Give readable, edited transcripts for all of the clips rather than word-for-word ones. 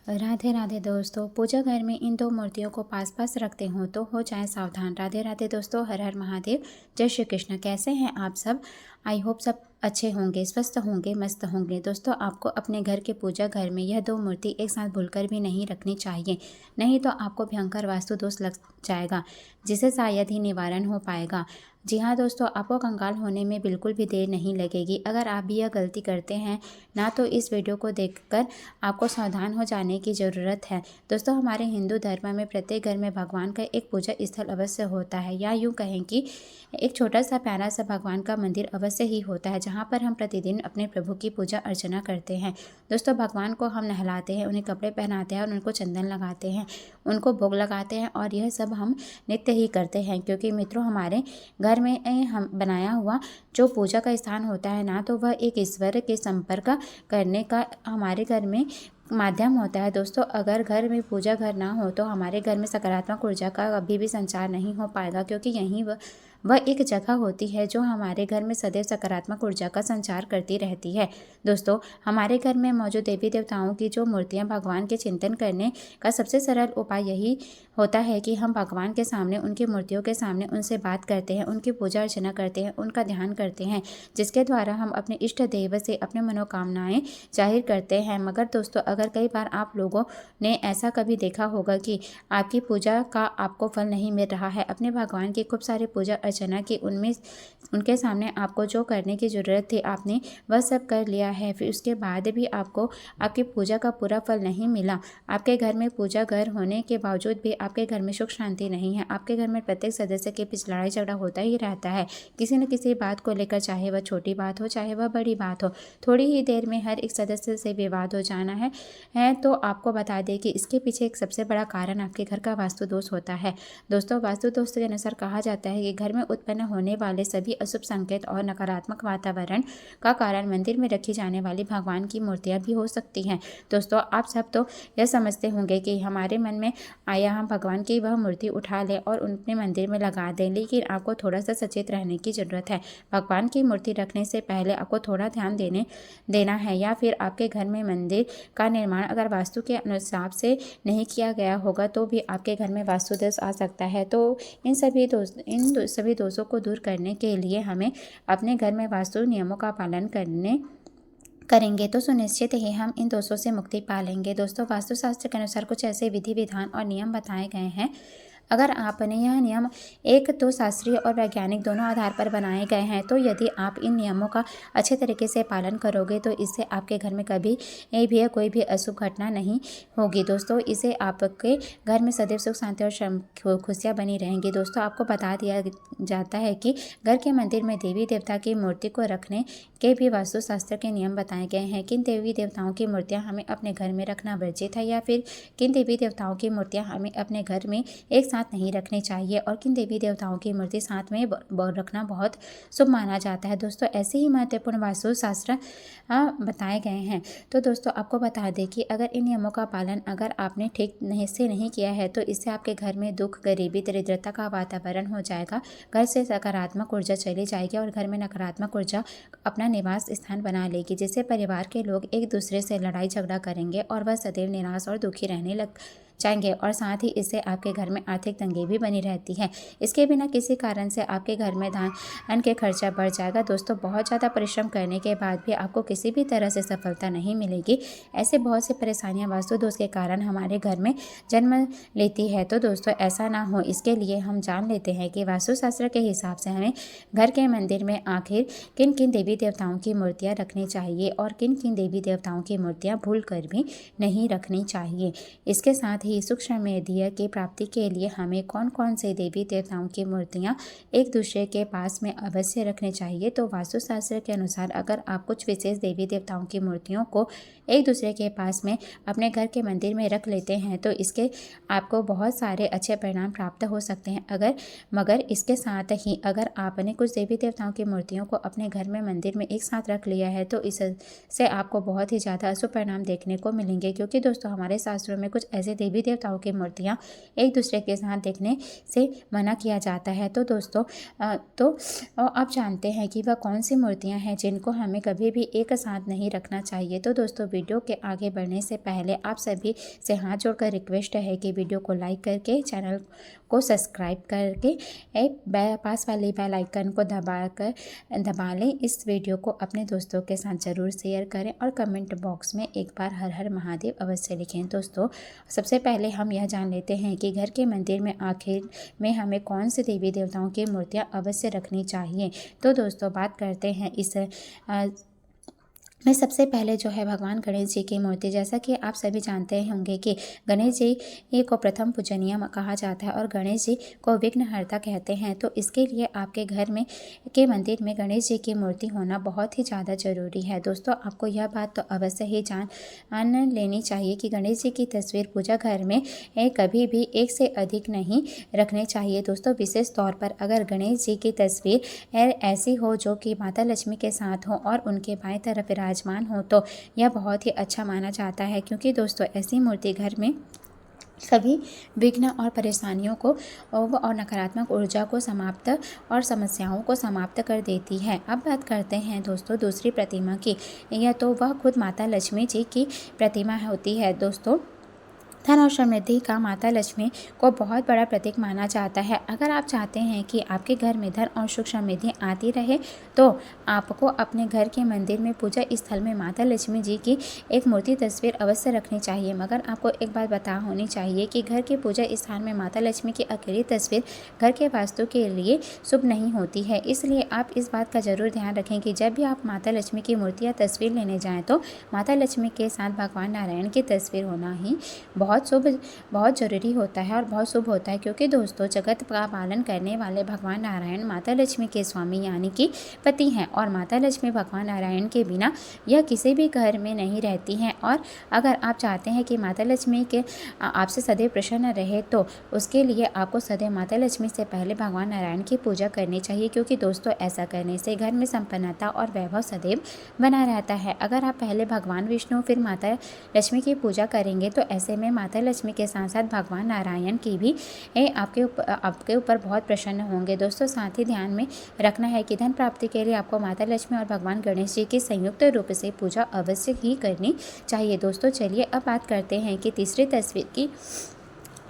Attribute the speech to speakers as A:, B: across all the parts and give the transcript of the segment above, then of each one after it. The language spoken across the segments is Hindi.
A: राधे राधे दोस्तों। पूजा घर में इन दो मूर्तियों को पास पास रखते हो तो हो जाएं सावधान। राधे राधे दोस्तों, हर हर महादेव, जय श्री कृष्ण। कैसे हैं आप सब? आई होप सब अच्छे होंगे, स्वस्थ होंगे, मस्त होंगे। दोस्तों, आपको अपने घर के पूजा घर में यह दो मूर्ति एक साथ भूलकर भी नहीं रखनी चाहिए, नहीं तो आपको भयंकर वास्तु दोष लग जाएगा, जिसे शायद ही निवारण हो पाएगा। जी हाँ दोस्तों, आपको कंगाल होने में बिल्कुल भी देर नहीं लगेगी। अगर आप भी यह गलती करते हैं ना, तो इस वीडियो को देखकर आपको सावधान हो जाने की ज़रूरत है। दोस्तों, हमारे हिंदू धर्म में प्रत्येक घर में भगवान का एक पूजा स्थल अवश्य होता है, या यूँ कहें कि एक छोटा सा प्यारा सा भगवान का मंदिर अवश्य ही होता है, जहाँ पर हम प्रतिदिन अपने प्रभु की पूजा अर्चना करते हैं। दोस्तों, भगवान को हम नहलाते हैं, उन्हें कपड़े पहनाते हैं और उनको चंदन लगाते हैं, उनको भोग लगाते हैं, और यह सब हम नित्य ही करते हैं। क्योंकि मित्रों, हमारे घर में हम बनाया हुआ जो पूजा का स्थान होता है ना, तो वह एक ईश्वर के संपर्क करने का हमारे घर में माध्यम होता है। दोस्तों, अगर घर में पूजा घर ना हो तो हमारे घर में सकारात्मक ऊर्जा का कभी भी संचार नहीं हो पाएगा, क्योंकि यहीं वह एक जगह होती है जो हमारे घर में सदैव सकारात्मक ऊर्जा का संचार करती रहती है। दोस्तों, हमारे घर में मौजूद देवी देवताओं की जो मूर्तियां, भगवान के चिंतन करने का सबसे सरल उपाय यही होता है कि हम भगवान के सामने, उनकी मूर्तियों के सामने उनसे बात करते हैं, उनकी पूजा अर्चना करते हैं, उनका ध्यान करते हैं, जिसके द्वारा हम अपने इष्ट देव से अपने मनोकामनाएं जाहिर करते हैं। मगर दोस्तों, अगर कई बार आप लोगों ने ऐसा कभी देखा होगा कि आपकी पूजा का आपको फल नहीं मिल रहा है, अपने भगवान की खूब सारी पूजा अर्चना की, उनमें उनके सामने आपको जो करने की ज़रूरत थी आपने वह सब कर लिया है, फिर उसके बाद भी आपको आपकी पूजा का पूरा फल नहीं मिला। आपके घर में पूजा घर होने के बावजूद भी आपके घर में सुख शांति नहीं है। आपके घर में प्रत्येक सदस्य के बीच लड़ाई झगड़ा होता ही रहता है, किसी न किसी बात को लेकर, चाहे वह छोटी बात हो चाहे वह बड़ी बात हो। थोड़ी ही देर में हर एक सदस्य से विवाद हो जाना है तो आपको बता दें कि इसके पीछे एक सबसे बड़ा कारण आपके घर का वास्तु दोष होता है। दोस्तों, वास्तु दोष के अनुसार कहा जाता है कि घर में उत्पन्न होने वाले सभी अशुभ संकेत और नकारात्मक वातावरण का कारण मंदिर में रखी जाने वाली भगवान की मूर्तियां भी हो सकती हैं। दोस्तों, आप सब तो यह समझते होंगे कि हमारे मन में आया हम भगवान की वह मूर्ति उठा लें और अपने मंदिर में लगा दें, लेकिन आपको थोड़ा सा सचेत रहने की ज़रूरत है। भगवान की मूर्ति रखने से पहले आपको थोड़ा ध्यान देना है, या फिर आपके घर में मंदिर का निर्माण अगर वास्तु के अनुसार से नहीं किया गया होगा तो भी आपके घर में वास्तु दोष आ सकता है। तो इन सभी दोषों को दूर करने के लिए हमें अपने घर में वास्तु नियमों का पालन करेंगे तो सुनिश्चित ही हम इन दोषों से मुक्ति पा लेंगे। दोस्तों, वास्तुशास्त्र के अनुसार कुछ ऐसे विधि विधान और नियम बताए गए हैं। अगर आपने यह नियम एक तो शास्त्रीय और वैज्ञानिक दोनों आधार पर बनाए गए हैं, तो यदि आप इन नियमों का अच्छे तरीके से पालन करोगे तो इससे आपके घर में कभी भी कोई भी अशुभ घटना नहीं होगी। दोस्तों, इससे आपके घर में सदैव सुख शांति और खुशियाँ बनी रहेंगी। दोस्तों, आपको बता दिया जाता है कि घर के मंदिर में देवी देवता की मूर्ति को रखने के भी वास्तुशास्त्र के नियम बताए गए हैं। किन देवी देवताओं की मूर्तियाँ हमें अपने घर में रखना वर्जित है, या फिर किन देवी देवताओं की मूर्तियाँ हमें अपने घर में एक साथ नहीं रखनी चाहिए, और किन देवी देवताओं की मूर्ति साथ में रखना बहुत शुभ माना जाता है। दोस्तों, ऐसे ही महत्वपूर्ण वास्तुशास्त्र बताए गए हैं। तो दोस्तों, आपको बता दें कि अगर इन नियमों का पालन अगर आपने ठीक नहीं किया है तो इससे आपके घर में दुख, गरीबी, दरिद्रता का वातावरण हो जाएगा। घर से सकारात्मक ऊर्जा चली जाएगी और घर में नकारात्मक ऊर्जा अपना निवास स्थान बना लेगी, जिससे परिवार के लोग एक दूसरे से लड़ाई झगड़ा करेंगे और वह सदैव निराश और दुखी रहने लग जाएंगे। और साथ ही इससे आपके घर में आर्थिक तंगी भी बनी रहती है। इसके बिना किसी कारण से आपके घर में धन के खर्चा बढ़ जाएगा। दोस्तों, बहुत ज़्यादा परिश्रम करने के बाद भी आपको किसी भी तरह से सफलता नहीं मिलेगी। ऐसे बहुत सी परेशानियां वास्तु दोष के कारण हमारे घर में जन्म लेती है। तो दोस्तों, ऐसा ना हो इसके लिए हम जान लेते हैं कि वास्तुशास्त्र के हिसाब से हमें घर के मंदिर में आखिर किन किन देवी देवताओं की मूर्तियाँ रखनी चाहिए और किन किन देवी देवताओं की मूर्तियाँ भूल कर भी नहीं रखनी चाहिए। इसके साथ ही सुख समृद्धि की प्राप्ति के लिए हमें कौन कौन से देवी देवताओं की मूर्तियाँ एक दूसरे के पास में अवश्य रखनी चाहिए। तो वास्तुशास्त्र के अनुसार अगर आप कुछ विशेष देवी देवताओं की मूर्तियों को एक दूसरे के पास में अपने घर के मंदिर में रख लेते हैं तो इसके आपको बहुत सारे अच्छे परिणाम प्राप्त हो सकते हैं। मगर इसके साथ ही अगर आपने कुछ देवी देवताओं की मूर्तियों को अपने घर में मंदिर में एक साथ रख लिया है तो इससे आपको बहुत ही ज़्यादा अशुभ परिणाम देखने को मिलेंगे। क्योंकि दोस्तों, हमारे शास्त्रों में कुछ ऐसे देवी देवताओं की मूर्तियाँ एक दूसरे के साथ देखने से मना किया जाता है। तो दोस्तों, आप जानते हैं कि वह कौन सी मूर्तियाँ हैं जिनको हमें कभी भी एक साथ नहीं रखना चाहिए। तो दोस्तों, वीडियो के आगे बढ़ने से पहले आप सभी से हाथ जोड़कर रिक्वेस्ट है कि वीडियो को लाइक करके चैनल को सब्सक्राइब करके पास वाले बेल आइकन को दबा लें। इस वीडियो को अपने दोस्तों के साथ ज़रूर शेयर करें और कमेंट बॉक्स में एक बार हर हर महादेव अवश्य लिखें। दोस्तों, सबसे पहले हम यह जान लेते हैं कि घर के मंदिर में आखिर में हमें कौन से देवी देवताओं की मूर्तियां अवश्य रखनी चाहिए। तो दोस्तों, बात करते हैं इस मैं सबसे पहले जो है भगवान गणेश जी की मूर्ति। जैसा कि आप सभी जानते होंगे कि गणेश जी को प्रथम पूजनीय कहा जाता है और गणेश जी को विघ्नहर्ता कहते हैं। तो इसके लिए आपके घर में के मंदिर में गणेश जी की मूर्ति होना बहुत ही ज़्यादा ज़रूरी है। दोस्तों, आपको यह बात तो अवश्य ही जान लेनी चाहिए कि गणेश जी की तस्वीर पूजा घर में कभी भी एक से अधिक नहीं रखनी चाहिए। दोस्तों, विशेष तौर पर अगर गणेश जी की तस्वीर ऐसी हो जो कि माता लक्ष्मी के साथ हो और उनके बाएं तरफ विराजमान हो तो यह बहुत ही अच्छा माना जाता है, क्योंकि दोस्तों ऐसी मूर्ति घर में सभी विघ्न और परेशानियों को और नकारात्मक ऊर्जा को समाप्त और समस्याओं को समाप्त कर देती है। अब बात करते हैं दोस्तों दूसरी प्रतिमा की। यह तो वह खुद माता लक्ष्मी जी की प्रतिमा होती है। दोस्तों, धन और समृद्धि का माता लक्ष्मी को बहुत बड़ा प्रतीक माना जाता है। अगर आप चाहते हैं कि आपके घर में धन और सुख समृद्धि आती रहे तो आपको अपने घर के मंदिर में पूजा स्थल में माता लक्ष्मी जी की एक मूर्ति तस्वीर अवश्य रखनी चाहिए। मगर आपको एक बात बता होनी चाहिए कि घर के पूजा स्थान में माता लक्ष्मी की अकेली तस्वीर घर के वास्तु के लिए शुभ नहीं होती है। इसलिए आप इस बात का जरूर ध्यान रखें कि जब भी आप माता लक्ष्मी की मूर्ति या तस्वीर लेने जाएँ तो माता लक्ष्मी के साथ भगवान नारायण की तस्वीर होना ही बहुत ज़रूरी होता है और बहुत शुभ होता है, क्योंकि दोस्तों जगत का पालन करने वाले भगवान नारायण माता लक्ष्मी के स्वामी यानी कि पति हैं और माता लक्ष्मी भगवान नारायण के बिना यह किसी भी घर में नहीं रहती हैं। और अगर आप चाहते हैं कि माता लक्ष्मी के आपसे सदैव प्रसन्न रहे तो उसके लिए आपको सदैव माता लक्ष्मी से पहले भगवान नारायण की पूजा करनी चाहिए, क्योंकि दोस्तों ऐसा करने से घर में संपन्नता और वैभव सदैव बना रहता है। अगर आप पहले भगवान विष्णु फिर माता लक्ष्मी की पूजा करेंगे तो ऐसे में माता लक्ष्मी के साथ साथ भगवान नारायण की भी आपके ऊपर बहुत प्रसन्न होंगे। दोस्तों, साथ ही ध्यान में रखना है कि धन प्राप्ति के लिए आपको माता लक्ष्मी और भगवान गणेश जी की संयुक्त रूप से पूजा अवश्य ही करनी चाहिए। दोस्तों, चलिए अब बात करते हैं कि तीसरी तस्वीर की,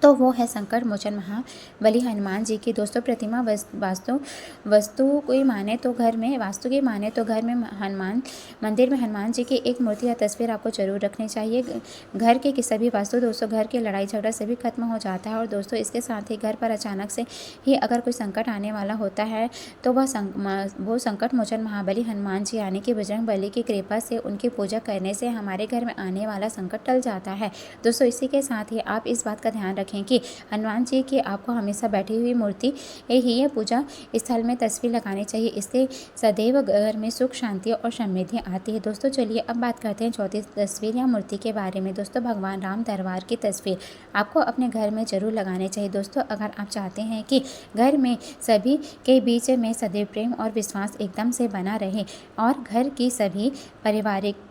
A: तो वो है संकट मोचन महाबली हनुमान जी की। दोस्तों, प्रतिमा वास्तु की माने तो घर में हनुमान मंदिर में हनुमान जी की एक मूर्ति या तस्वीर आपको जरूर रखनी चाहिए। घर के सभी वास्तु दोस्तों घर के लड़ाई झगड़ा सभी खत्म हो जाता है। और दोस्तों इसके साथ ही घर पर अचानक से ही अगर कोई संकट आने वाला होता है तो वो संकट मोचन महाबली हनुमान जी यानी कि बजरंग बली की कृपा से उनकी पूजा करने से हमारे घर में आने वाला संकट टल जाता है। दोस्तों, इसी के साथ ही आप इस बात का ध्यान रखें कि हनुमान जी की आपको हमेशा बैठी हुई मूर्ति ही पूजा स्थल में तस्वीर लगानी चाहिए। इससे सदैव घर में सुख शांति और समृद्धि आती है। दोस्तों, चलिए अब बात करते हैं चौथी तस्वीर या मूर्ति के बारे में। दोस्तों, भगवान राम दरबार की तस्वीर आपको अपने घर में जरूर लगानी चाहिए। दोस्तों, अगर आप चाहते हैं कि घर में सभी के बीच में सदैव प्रेम और विश्वास एकदम से बना रहे और घर की सभी पारिवारिक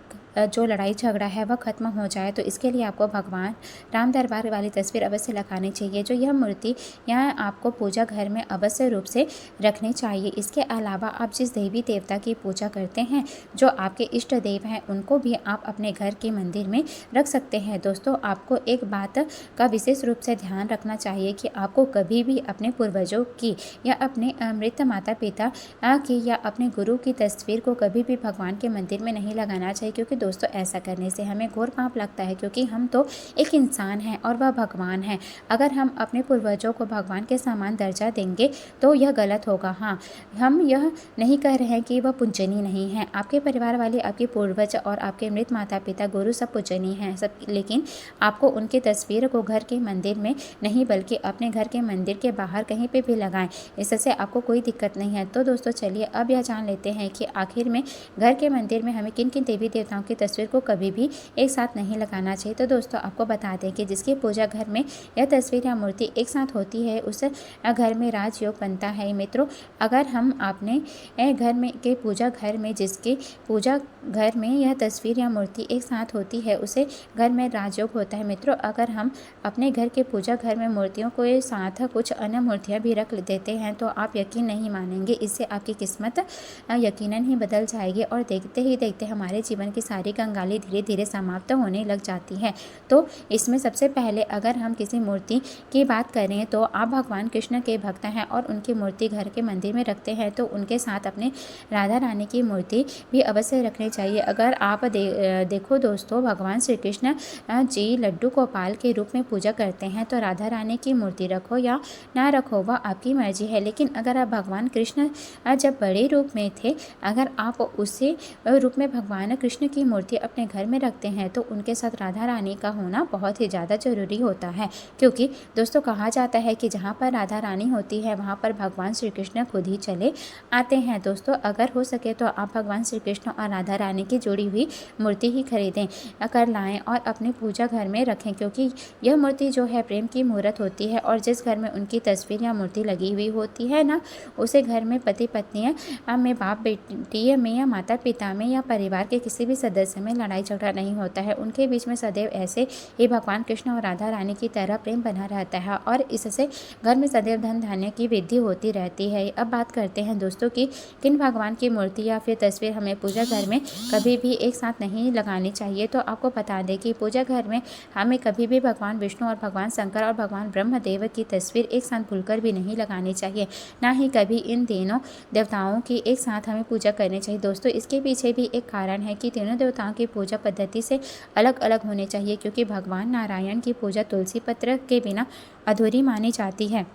A: जो लड़ाई झगड़ा है वह खत्म हो जाए तो इसके लिए आपको भगवान राम दरबार वाली तस्वीर अवश्य लगानी चाहिए। जो यह मूर्ति यहाँ आपको पूजा घर में अवश्य रूप से रखनी चाहिए। इसके अलावा आप जिस देवी देवता की पूजा करते हैं, जो आपके इष्ट देव हैं, उनको भी आप अपने घर के मंदिर में रख सकते हैं। दोस्तों, आपको एक बात का विशेष रूप से ध्यान रखना चाहिए कि आपको कभी भी अपने पूर्वजों की या अपने मृत माता पिता की या अपने गुरु की तस्वीर को कभी भी भगवान के मंदिर में नहीं लगाना चाहिए, क्योंकि दोस्तों ऐसा करने से हमें घोर पाप लगता है, क्योंकि हम तो एक इंसान हैं और वह भगवान है। अगर हम अपने पूर्वजों को भगवान के समान दर्जा देंगे तो यह गलत होगा। हाँ, हम यह नहीं कह रहे हैं कि वह पूजनीय नहीं है। आपके परिवार वाले, आपके पूर्वज और आपके मृत माता पिता गुरु सब पूजनीय हैं सब, लेकिन आपको उनकी तस्वीर को घर के मंदिर में नहीं बल्कि अपने घर के मंदिर के बाहर कहीं पे भी लगाएं। इससे आपको कोई दिक्कत नहीं है। तो दोस्तों, चलिए अब यह जान लेते हैं कि आखिर में घर के मंदिर में हमें किन किन देवी देवताओं की तस्वीर को कभी भी एक साथ नहीं लगाना चाहिए। तो दोस्तों, आपको बता दें कि जिसकी पूजा घर में यह तस्वीर या मूर्ति एक साथ होती है उस घर में राजयोग बनता है। मित्रों, अगर हम अपने घर में के पूजा घर में जिसकी पूजा घर में यह तस्वीर या मूर्ति एक साथ होती है उसे घर में राजयोग होता है। मित्रों, अगर हम अपने घर के पूजा घर में मूर्तियों को साथ कुछ अन्य मूर्तियाँ भी रख देते हैं तो आप यकीन नहीं मानेंगे, इससे आपकी किस्मत यकीनन ही बदल जाएगी और देखते ही देखते हमारे जीवन की सारी कंगाली धीरे धीरे समाप्त होने लग जाती है। तो इसमें सबसे पहले अगर हम किसी मूर्ति की बात करें तो आप भगवान कृष्ण के भक्त हैं और उनकी मूर्ति घर के मंदिर में रखते हैं तो उनके साथ अपने राधा रानी की मूर्ति भी अवश्य रखनी चाहिए। अगर आप देखो दोस्तों, भगवान श्री कृष्ण जी लड्डू गोपाल के रूप में पूजा करते हैं तो राधा रानी की मूर्ति रखो या ना रखो वह आपकी मर्जी है। लेकिन अगर आप भगवान कृष्ण जब बड़े रूप में थे, अगर आप उसी रूप में भगवान कृष्ण की मूर्ति अपने घर में रखते हैं तो उनके साथ राधा रानी का होना बहुत ही ज़्यादा जरूरी होता है। क्योंकि दोस्तों कहा जाता है कि जहाँ पर राधा रानी होती है वहाँ पर भगवान श्री कृष्ण खुद ही चले आते हैं। दोस्तों अगर हो सके तो आप भगवान श्री कृष्ण और राधा रानी की जुड़ी हुई मूर्ति ही खरीदें कर लाएं और अपनी पूजा घर में रखें, क्योंकि यह मूर्ति जो है प्रेम की मूर्त होती है और जिस घर में उनकी तस्वीर या मूर्ति लगी हुई होती है ना, उसे घर में पति पत्नी में, बाप बेटी में या माता पिता में या परिवार के किसी भी सदस्य में लड़ाई झगड़ा नहीं होता है। उनके बीच में सदैव ऐसे ही भगवान कृष्ण और राधा रानी की तरह प्रेम बना रहता है और इससे घर में सदैव धन धान्य की वृद्धि होती रहती है। अब बात करते हैं दोस्तों कि किन भगवान की मूर्ति या फिर तस्वीर हमें पूजा घर में कभी भी एक साथ नहीं लगानी चाहिए। तो आपको बता दें कि पूजा घर में हमें कभी भी भगवान विष्णु और भगवान शंकर और भगवान ब्रह्मदेव की तस्वीर एक साथ भूलकर भी नहीं लगानी चाहिए, ना ही कभी इन तीनों देवताओं की एक साथ हमें पूजा करनी चाहिए। दोस्तों इसके पीछे भी एक कारण है कि तीनों देवताओं की पूजा पद्धति से अलग अलग होनी चाहिए, क्योंकि भगवान नारायण की पूजा तुलसी पत्र के बिना अधूरी मानी जाती है।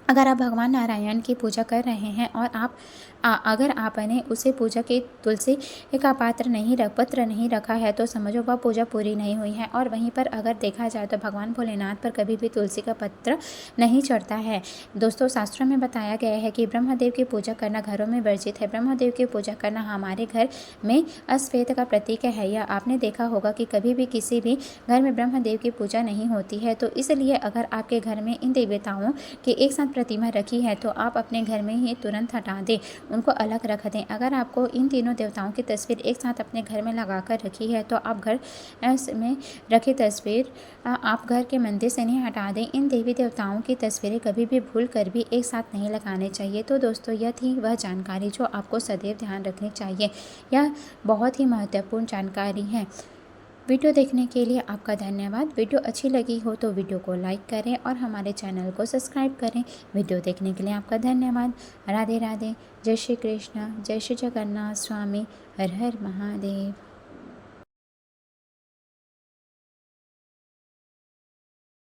A: अगर आप भगवान नारायण की पूजा कर रहे हैं और अगर आपने उसे पूजा की तुलसी का पत्र नहीं रखा है तो समझो वह पूजा पूरी नहीं हुई है। और वहीं पर अगर देखा जाए तो भगवान भोलेनाथ पर कभी भी तुलसी का पत्र नहीं चढ़ता है। दोस्तों शास्त्रों में बताया गया है कि ब्रह्मदेव की पूजा करना घरों में वर्जित है। ब्रह्मदेव की पूजा करना हमारे घर में अश्वेत का प्रतीक है। या आपने देखा होगा कि कभी भी किसी भी घर में ब्रह्मदेव की पूजा नहीं होती है। तो इसलिए अगर आपके घर में इन देवताओं की एक साथ प्रतिमा रखी है तो आप अपने घर में ही तुरंत हटा दें, उनको अलग रख दें। अगर आपको इन तीनों देवताओं की तस्वीर एक साथ अपने घर में लगाकर रखी है तो आप घर में रखी तस्वीर आप घर के मंदिर से नहीं हटा दें। इन देवी देवताओं की तस्वीरें कभी भी भूल कर भी एक साथ नहीं लगाने चाहिए। तो दोस्तों यह थी वह जानकारी जो आपको सदैव ध्यान रखनी चाहिए। यह बहुत ही महत्वपूर्ण जानकारी है। वीडियो देखने के लिए आपका धन्यवाद। वीडियो अच्छी लगी हो तो वीडियो को लाइक करें और हमारे चैनल को सब्सक्राइब करें। वीडियो देखने के लिए आपका धन्यवाद। राधे राधे। जय श्री कृष्ण, जय श्री जगन्नाथ स्वामी, हर हर महादेव।